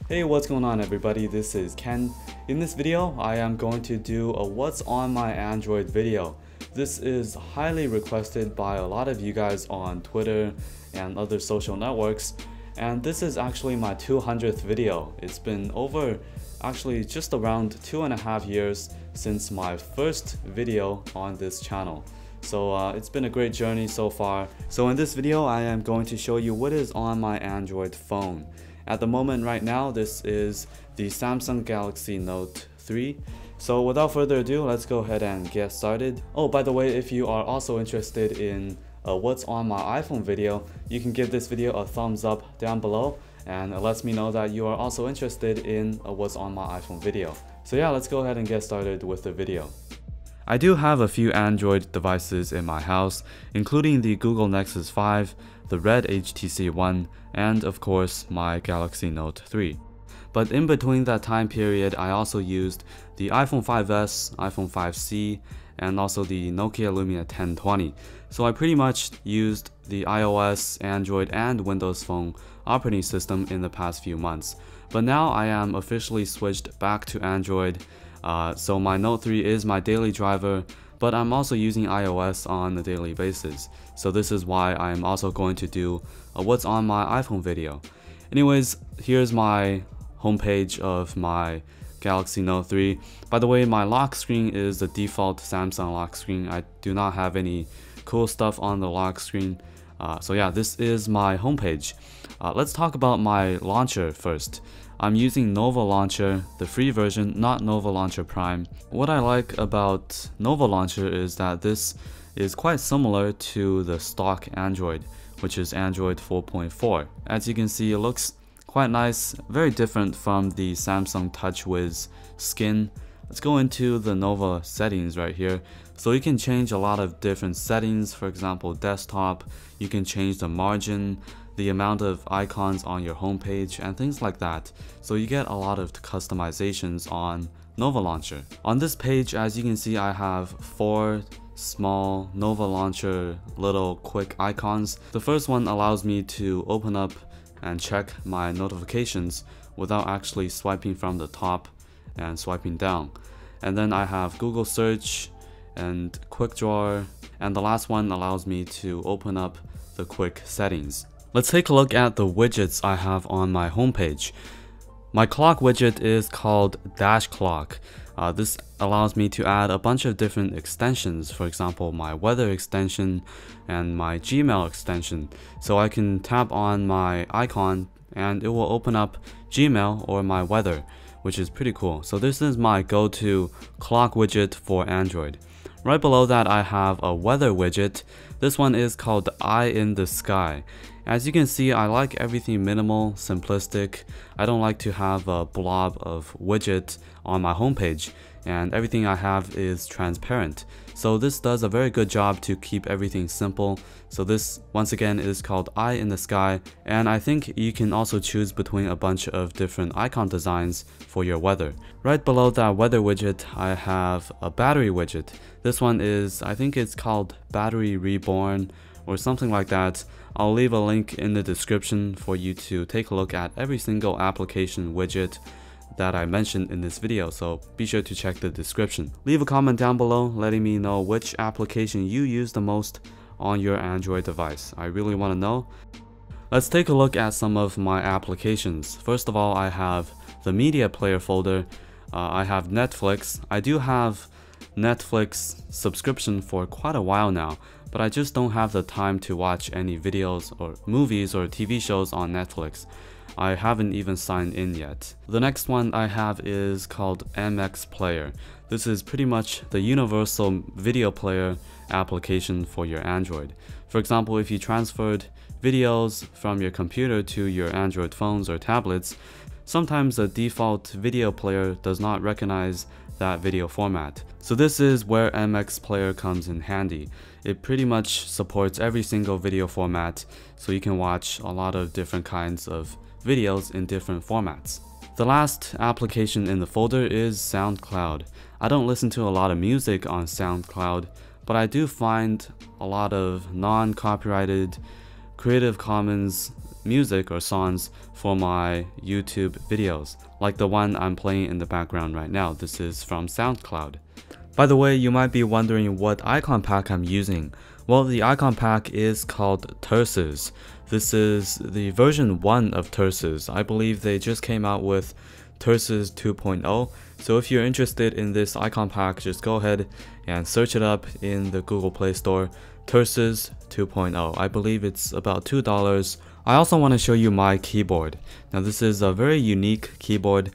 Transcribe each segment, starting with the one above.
Hey, what's going on everybody? This is Ken. In this video, I am going to do a what's on my Android video. This is highly requested by a lot of you guys on Twitter and other social networks, and this is actually my 200th video. It's been actually just around 2.5 years since my first video on this channel. So it's been a great journey so far. So in this video, I am going to show you what is on my Android phone. At the moment right now, this is the Samsung Galaxy Note 3. So without further ado, let's go ahead and get started. Oh, by the way, if you are also interested in what's on my iPhone video, you can give this video a thumbs up down below, and it lets me know that you are also interested in what's on my iPhone video. So yeah, let's go ahead and get started with the video. I do have a few Android devices in my house, including the Google Nexus 5, the Red HTC One, and of course my Galaxy Note 3. But in between that time period, I also used the iPhone 5S, iPhone 5C, and also the Nokia Lumia 1020. So I pretty much used the iOS, Android, and Windows Phone operating system in the past few months. But now I am officially switched back to Android. So my Note 3 is my daily driver, but I'm also using iOS on a daily basis. So this is why I'm also going to do a what's on my iPhone video. Anyways, here's my homepage of my Galaxy Note 3. By the way, my lock screen is the default Samsung lock screen. I do not have any cool stuff on the lock screen. So yeah, this is my homepage. Let's talk about my launcher first. I'm using Nova Launcher, the free version, not Nova Launcher Prime. What I like about Nova Launcher is that this is quite similar to the stock Android, which is Android 4.4. As you can see, it looks quite nice, very different from the Samsung TouchWiz skin. Let's go into the Nova settings right here. So you can change a lot of different settings. For example, desktop, you can change the margin, the amount of icons on your homepage, and things like that. So you get a lot of customizations on Nova Launcher. On this page, as you can see, I have 4 small Nova Launcher little quick icons. The first one allows me to open up and check my notifications without actually swiping from the top and swiping down. And then I have Google Search and Quick Drawer, and the last one allows me to open up the quick settings. Let's take a look at the widgets I have on my homepage. My clock widget is called Dash Clock. This allows me to add a bunch of different extensions, for example my weather extension and my Gmail extension. So I can tap on my icon and it will open up Gmail or my weather, which is pretty cool. So this is my go-to clock widget for Android. Right below that, I have a weather widget. This one is called Eye in the Sky. As you can see, I like everything minimal, simplistic. I don't like to have a blob of widget on my homepage, and everything I have is transparent. So this does a very good job to keep everything simple. So this, once again, is called Eye in the Sky, and I think you can also choose between a bunch of different icon designs for your weather. Right below that weather widget, I have a battery widget. This one is, I think it's called Battery Reborn or something like that. I'll leave a link in the description for you to take a look at every single application widget that I mentioned in this video, so be sure to check the description. Leave a comment down below letting me know which application you use the most on your Android device. I really want to know. Let's take a look at some of my applications. First of all, I have the media player folder. I have Netflix. I do have Netflix subscription for quite a while now, but I just don't have the time to watch any videos or movies or TV shows on Netflix. I haven't even signed in yet. The next one I have is called MX Player. This is pretty much the universal video player application for your Android. For example, if you transferred videos from your computer to your Android phones or tablets, sometimes the default video player does not recognize that video format. So this is where MX Player comes in handy. It pretty much supports every single video format, so you can watch a lot of different kinds of videos in different formats. The last application in the folder is SoundCloud. I don't listen to a lot of music on SoundCloud, but I do find a lot of non-copyrighted Creative Commons music or songs for my YouTube videos, like the one I'm playing in the background right now. This is from SoundCloud. By the way, you might be wondering what icon pack I'm using. Well, the icon pack is called Turses. This is the version 1 of Turses. I believe they just came out with Turses 2.0. So if you're interested in this icon pack, just go ahead and search it up in the Google Play Store. Turses 2.0. I believe it's about $2. I also want to show you my keyboard. Now this is a very unique keyboard,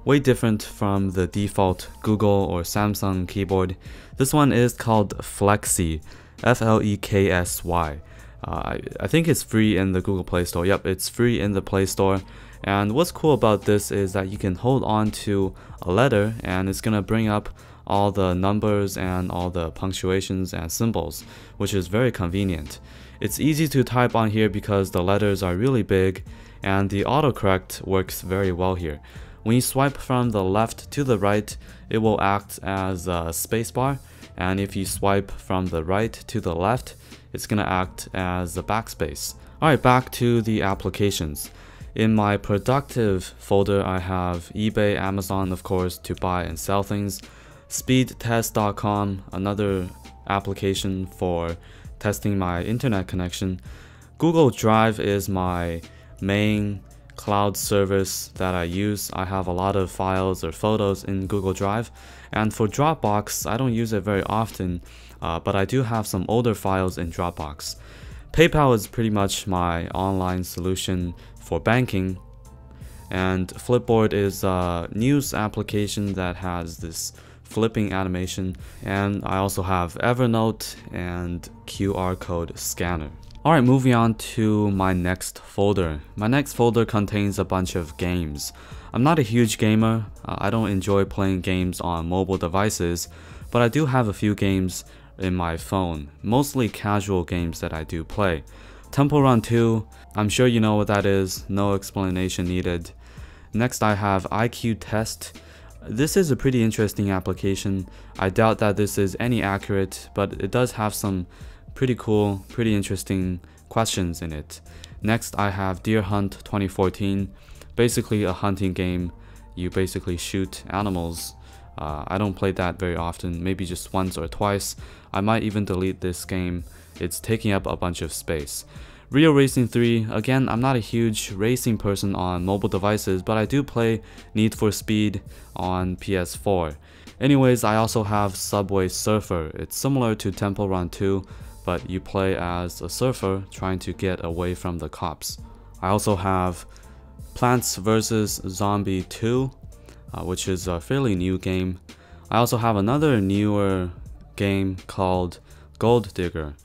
way different from the default Google or Samsung keyboard. This one is called Flexy, F-L-E-K-S-Y. I think it's free in the Google Play Store. Yep, it's free in the Play Store. And what's cool about this is that you can hold on to a letter and it's gonna bring up all the numbers and all the punctuations and symbols, which is very convenient. It's easy to type on here because the letters are really big and the autocorrect works very well here. When you swipe from the left to the right, it will act as a spacebar, and if you swipe from the right to the left, it's gonna act as a backspace. Alright, back to the applications. In my productive folder, I have eBay, Amazon, of course, to buy and sell things. Speedtest.com, another application for testing my internet connection. Google Drive is my main cloud service that I use. I have a lot of files or photos in Google Drive. And for Dropbox, I don't use it very often, but I do have some older files in Dropbox. PayPal is pretty much my online solution for banking. And Flipboard is a news application that has this flipping animation, and I also have Evernote and QR code scanner. Alright, moving on to my next folder. My next folder contains a bunch of games. I'm not a huge gamer. I don't enjoy playing games on mobile devices, but I do have a few games in my phone, mostly casual games that I do play. Temple Run 2, I'm sure you know what that is, no explanation needed. Next I have IQ Test. This is a pretty interesting application. I doubt that this is any accurate, but it does have some pretty cool, pretty interesting questions in it. Next I have Deer Hunt 2014, basically a hunting game. You basically shoot animals. I don't play that very often, maybe just once or twice. I might even delete this game. It's taking up a bunch of space. Real Racing 3, again, I'm not a huge racing person on mobile devices, but I do play Need for Speed on PS4. Anyways, I also have Subway Surfer. It's similar to Temple Run 2, but you play as a surfer trying to get away from the cops. I also have Plants vs. Zombie 2, which is a fairly new game. I also have another newer game called Gold Digger.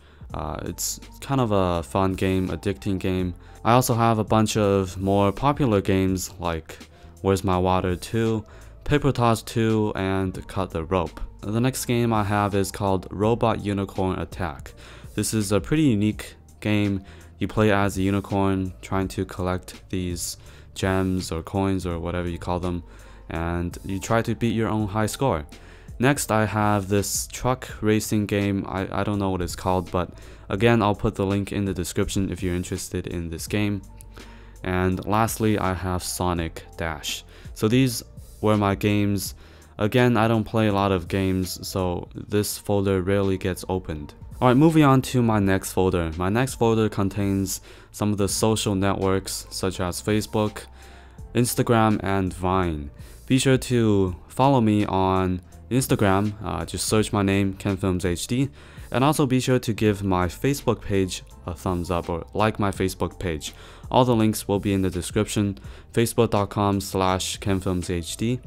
It's kind of a fun game, addicting game. I also have a bunch of more popular games like Where's My Water 2, Paper Toss 2, and Cut the Rope. The next game I have is called Robot Unicorn Attack. This is a pretty unique game. You play as a unicorn trying to collect these gems or coins or whatever you call them, and you try to beat your own high score. Next I have this truck racing game. I don't know what it's called, but again I'll put the link in the description if you're interested in this game. And lastly I have Sonic Dash. So these were my games. Again, I don't play a lot of games, so this folder rarely gets opened. Alright, moving on to my next folder. My next folder contains some of the social networks such as Facebook, Instagram, and Vine. Be sure to follow me on Instagram, just search my name, KenFilmsHD, and also be sure to give my Facebook page a thumbs up or like my Facebook page. All the links will be in the description, facebook.com/KenFilmsHD,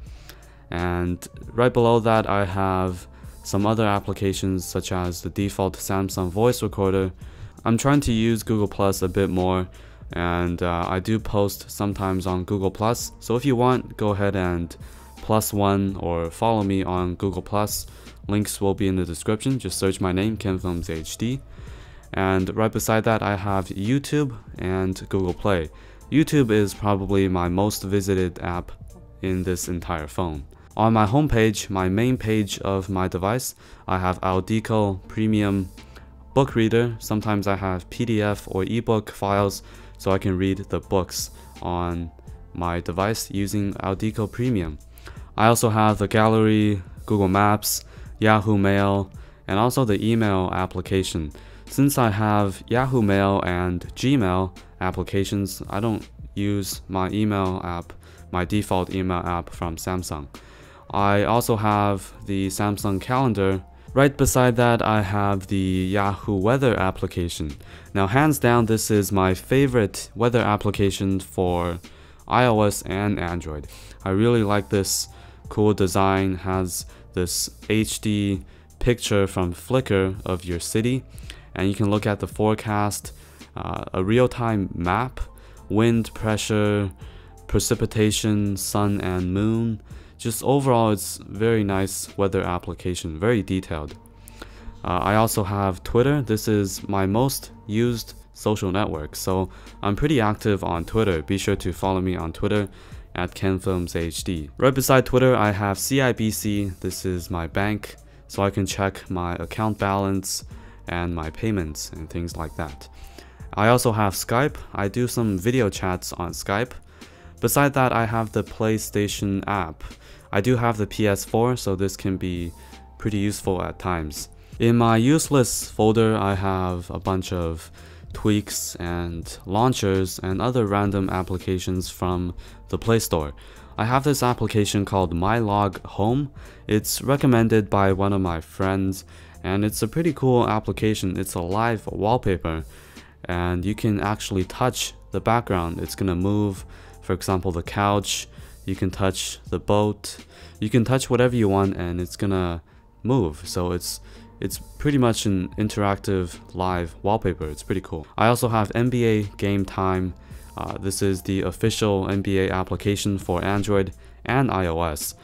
and right below that I have some other applications such as the default Samsung voice recorder. I'm trying to use Google Plus a bit more, and I do post sometimes on Google Plus, so if you want, go ahead and +1 or follow me on Google Plus. Links will be in the description. Just search my name, KenFilmsHD. And right beside that I have YouTube and Google Play. YouTube is probably my most visited app in this entire phone. On my home page, my main page of my device, I have Aldeco Premium book reader. Sometimes I have PDF or ebook files so I can read the books on my device using Aldico Premium. I also have the gallery, Google Maps, Yahoo Mail, and also the email application. Since I have Yahoo Mail and Gmail applications, I don't use my email app, my default email app from Samsung. I also have the Samsung Calendar. Right beside that, I have the Yahoo Weather application. Now, hands down, this is my favorite weather application for iOS and Android. I really like this cool design. Has this HD picture from Flickr of your city, and you can look at the forecast, a real-time map, wind, pressure, precipitation, sun and moon. Just overall, it's very nice weather application, very detailed. I also have Twitter. This is my most used social network, so I'm pretty active on Twitter. Be sure to follow me on Twitter at KenFilmsHD. Right beside Twitter, I have CIBC. This is my bank, so I can check my account balance and my payments and things like that. I also have Skype. I do some video chats on Skype. Beside that, I have the PlayStation app. I do have the PS4, so this can be pretty useful at times. In my useless folder, I have a bunch of tweaks and launchers and other random applications from the Play Store. I have this application called MyLog Home. It's recommended by one of my friends, and it's a pretty cool application. It's a live wallpaper, and you can actually touch the background. It's gonna move, for example, the couch. You can touch the boat. You can touch whatever you want, and it's gonna move. So it's pretty much an interactive live wallpaper. It's pretty cool. I also have NBA Game Time. This is the official NBA application for Android and iOS.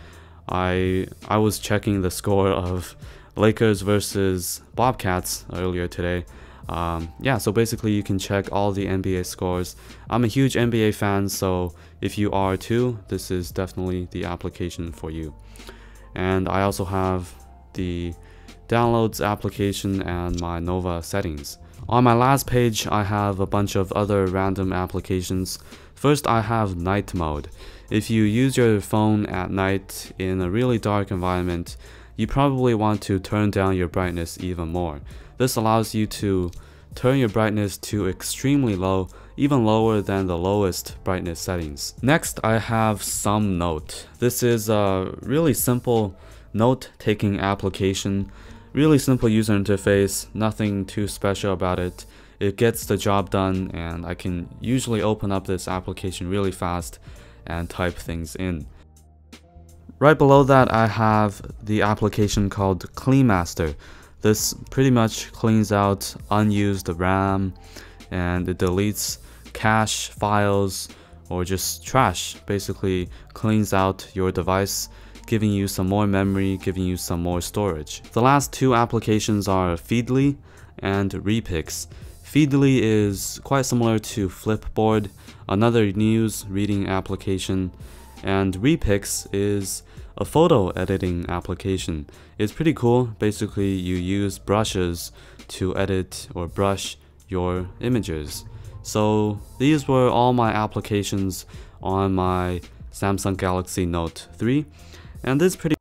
I was checking the score of Lakers versus Bobcats earlier today. Yeah, so basically you can check all the NBA scores. I'm a huge NBA fan, so if you are too, this is definitely the application for you. And I also have the downloads application and my Nova settings. On my last page, I have a bunch of other random applications. First, I have night mode. If you use your phone at night in a really dark environment, you probably want to turn down your brightness even more. This allows you to turn your brightness to extremely low, even lower than the lowest brightness settings. Next, I have SomeNote. This is a really simple note-taking application. Really simple user interface, nothing too special about it. It gets the job done, and I can usually open up this application really fast and type things in. Right below that, I have the application called CleanMaster. This pretty much cleans out unused RAM, and it deletes cache files or just trash. Basically cleans out your device, giving you some more memory, giving you some more storage. The last two applications are Feedly and Repix. Feedly is quite similar to Flipboard, another news reading application, and Repix is a photo editing application. It's pretty cool. Basically, you use brushes to edit or brush your images. So these were all my applications on my Samsung Galaxy Note 3, and this is pretty